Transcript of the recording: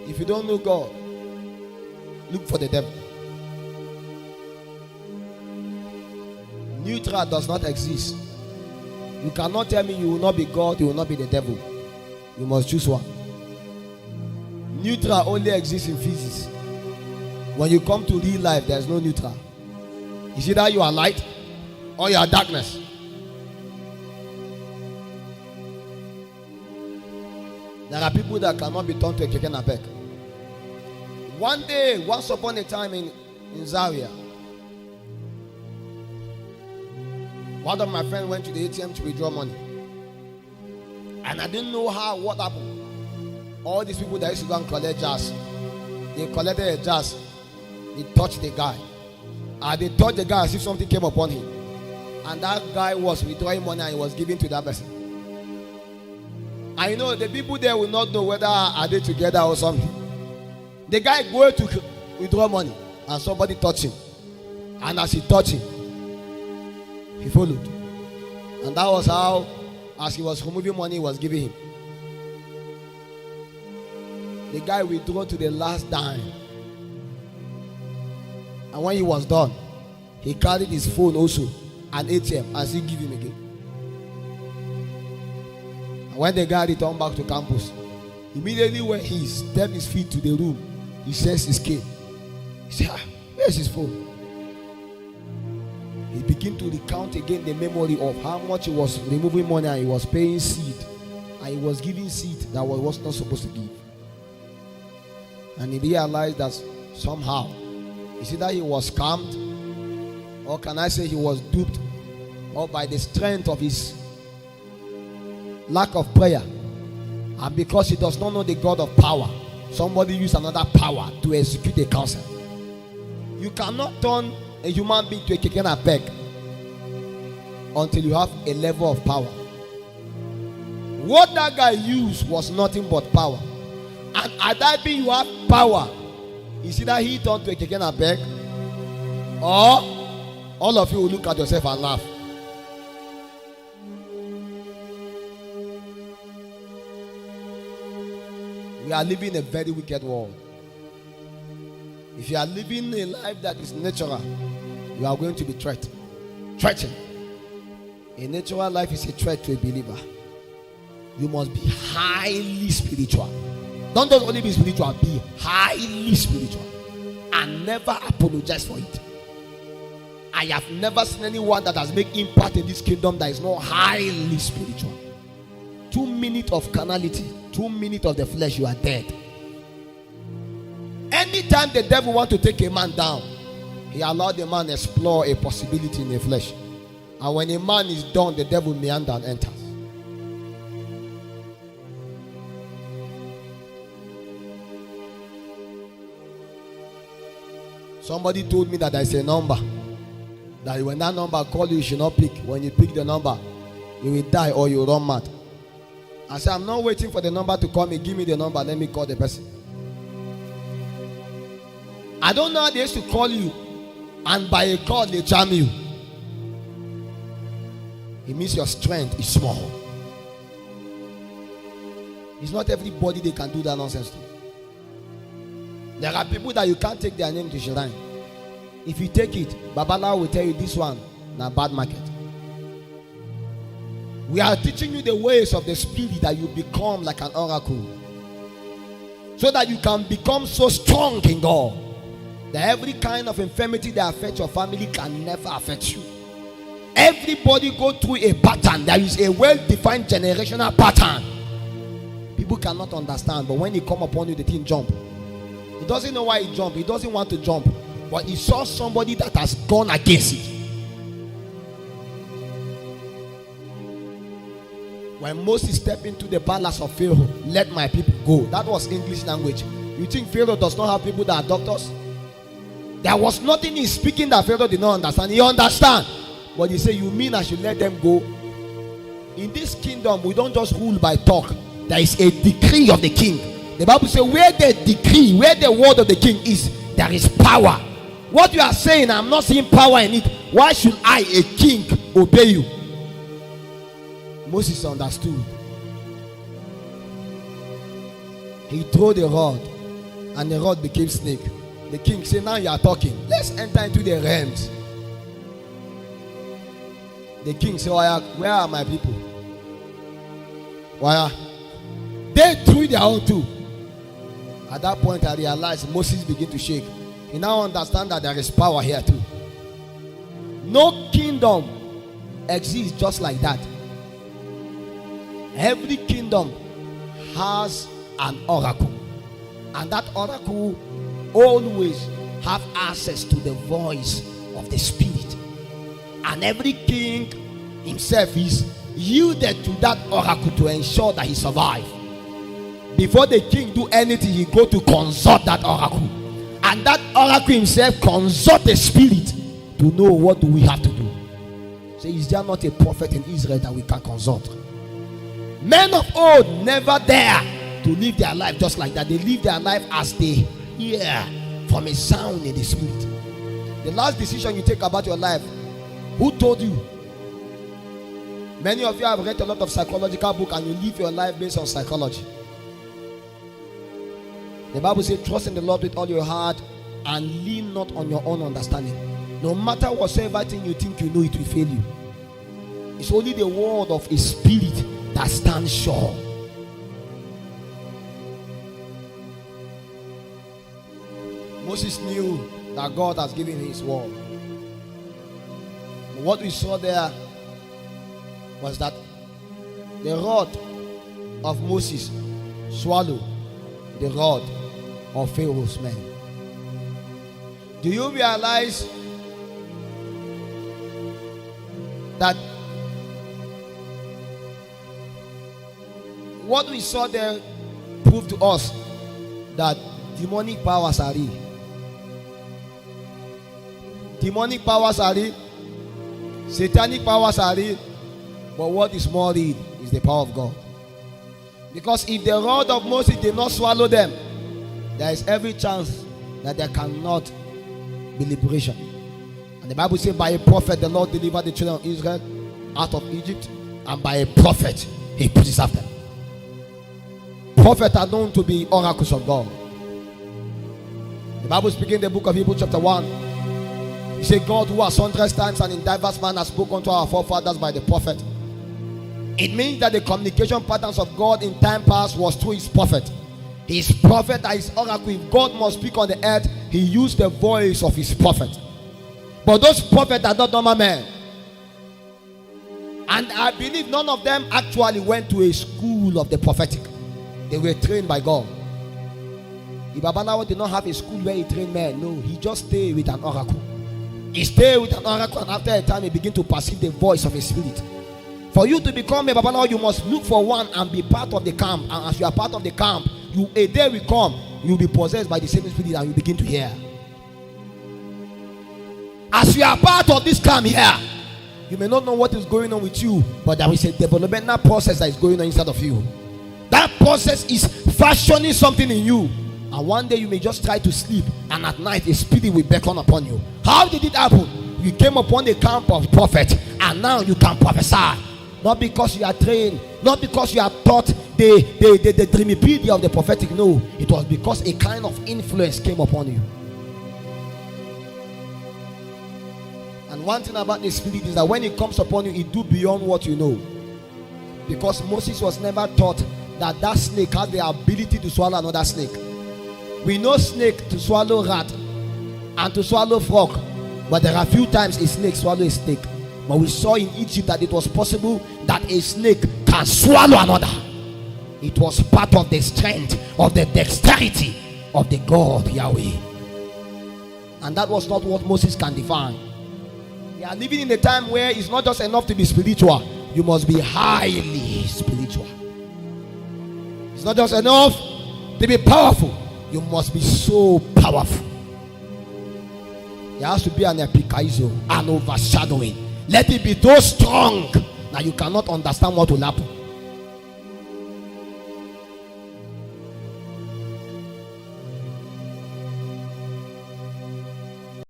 If you don't know God, look for the devil. Neutral does not exist. You cannot tell me you will not be God, you will not be the devil. You must choose one. Neutral only exists in physics. When you come to real life, there is no neutral. Is either you are light or you are darkness. There are people that cannot be turned to a Shekinah. One day, once upon a time in Zaria, one of my friends went to the ATM to withdraw money. And I didn't know what happened. All these people that used to go and collect jars, they collected a jars. They touched the guy. And they touched the guy as if something came upon him. And that guy was withdrawing money and he was giving to that person. I know the people there will not know whether are they together or something. The guy going to withdraw money and somebody touched him. And as he touched him, he followed. And that was how, as he was removing money, he was giving him. The guy withdrew to the last dime. And when he was done, he carried his phone also, an ATM, and he give him again. And when the guy returned back to campus, immediately when he stepped his feet to the room, he says his cane. He said, where's his phone? He began to recount again the memory of how much he was removing money and he was paying seed. And he was giving seed that he was not supposed to give. And he realized that somehow, is it that he was scammed? Or can I say he was duped? Or by the strength of his lack of prayer. And because he does not know the God of power, somebody used another power to execute a counsel. You cannot turn a human being to a Shekinah until you have a level of power. What that guy used was nothing but power. And at that being you have power, is either he turned to a Shekinah or all of you will look at yourself and laugh. We are living in a very wicked world. If you are living a life that is natural, you are going to be threatened. A natural life is a threat to a believer. You must be highly spiritual. Don't just only be spiritual, be highly spiritual. And never apologize for it. I have never seen anyone that has made impact in this kingdom that is not highly spiritual. 2 minutes of carnality, 2 minutes of the flesh, you are dead. Anytime the devil wants to take a man down, he allowed the man explore a possibility in the flesh. And when a man is done, the devil meander and enters. Somebody told me that there is a number, that when that number call you should not pick. When you pick the number, you will die or you will run mad. I said, I'm not waiting for the number to call me. Give me the number, let me call the person. I don't know how they used to call you, and by a call they charm you. It means your strength is small. It's not everybody they can do that nonsense to. There are people that you can't take their name to shrine. If you take it, Babala will tell you this one na bad market. We are teaching you the ways of the spirit that you become like an oracle, so that you can become so strong in God that every kind of infirmity that affects your family can never affect you. Everybody go through a pattern. There is a well-defined generational pattern. People cannot understand, but when it come upon you, the thing jump. He doesn't know why he jump. He doesn't want to jump, but he saw somebody that has gone against it. When Moses stepped into the palace of Pharaoh, let my people go. That was English language. You think Pharaoh does not have people that are doctors? There was nothing in speaking that Pharaoh did not understand. He understand. But he said, you mean I should let them go? In this kingdom, we don't just rule by talk. There is a decree of the king. The Bible says, where the decree, where the word of the king is, there is power. What you are saying, I'm not seeing power in it. Why should I, a king, obey you? Moses understood. He threw the rod and the rod became snake. The king said, now you are talking. Let's enter into the realms. The king said, where are my people? Why? They threw their own too. At that point, I realized Moses began to shake. He now understands that there is power here too. No kingdom exists just like that. Every kingdom has an oracle, and that oracle always have access to the voice of the spirit, and every king himself is yielded to that oracle to ensure that he survive. Before the king do anything, he go to consult that oracle, and that oracle himself consult the spirit to know what do we have to do. So is there not a prophet in Israel that we can consult? Men of old never dare to live their life just like that. They live their life as they hear from a sound in the spirit. The last decision you take about your life, who told you? Many of you have read a lot of psychological books and you live your life based on psychology. The Bible says, trust in the Lord with all your heart and lean not on your own understanding. No matter whatsoever thing you think you know, it will fail you. It's only the word of a spirit that stands sure. Moses knew that God has given his word. What we saw there was that the rod of Moses swallowed the rod of Pharaoh's men. Do you realize that what we saw there proved to us that demonic powers are real? Demonic powers are real, satanic powers are real, but what is more real is the power of God. Because if the rod of Moses did not swallow them, there is every chance that there cannot be liberation. And the Bible says, by a prophet the Lord delivered the children of Israel out of Egypt, and by a prophet he preserved them. Prophets are known to be oracles of God. The Bible speaking in the book of Hebrews chapter 1, he said, God who has hundreds times and in diverse manners spoken to our forefathers by the prophet. It means that the communication patterns of God in time past was through his prophet. His prophet that is oracle. If God must speak on the earth, he used the voice of his prophet. But those prophets are not normal men. And I believe none of them actually went to a school of the prophetic. They were trained by God. If Babalawo did not have a school where he trained men, no, he just stayed with an oracle. He stayed with an oracle, and after a time he began to perceive the voice of a spirit. For you to become a Babalawo, you must look for one and be part of the camp. And as you are part of the camp, a day will come, you will be possessed by the same spirit and you begin to hear. As you are part of this camp here, you may not know what is going on with you, but there is a developmental process that is going on inside of you. That process is fashioning something in you. And one day you may just try to sleep, and at night a spirit will beckon upon you. How did it happen? You came upon the camp of prophet, and now you can prophesy. Not because you are trained, not because you are taught the dreamipedia of the prophetic. No, it was because a kind of influence came upon you. And one thing about the spirit is that when it comes upon you, it do beyond what you know. Because Moses was never taught that snake has the ability to swallow another snake. We know snake to swallow rat and to swallow frog, but there are few times a snake swallow a snake. But we saw in Egypt that it was possible that a snake can swallow another. It was part of the strength, of the dexterity of the God Yahweh. And that was not what Moses can define. We are living in a time where it's not just enough to be spiritual, you must be highly spiritual. It's not just enough to be powerful, you must be so powerful. There has to be an epikaizo, an overshadowing. Let it be so strong that you cannot understand what will happen.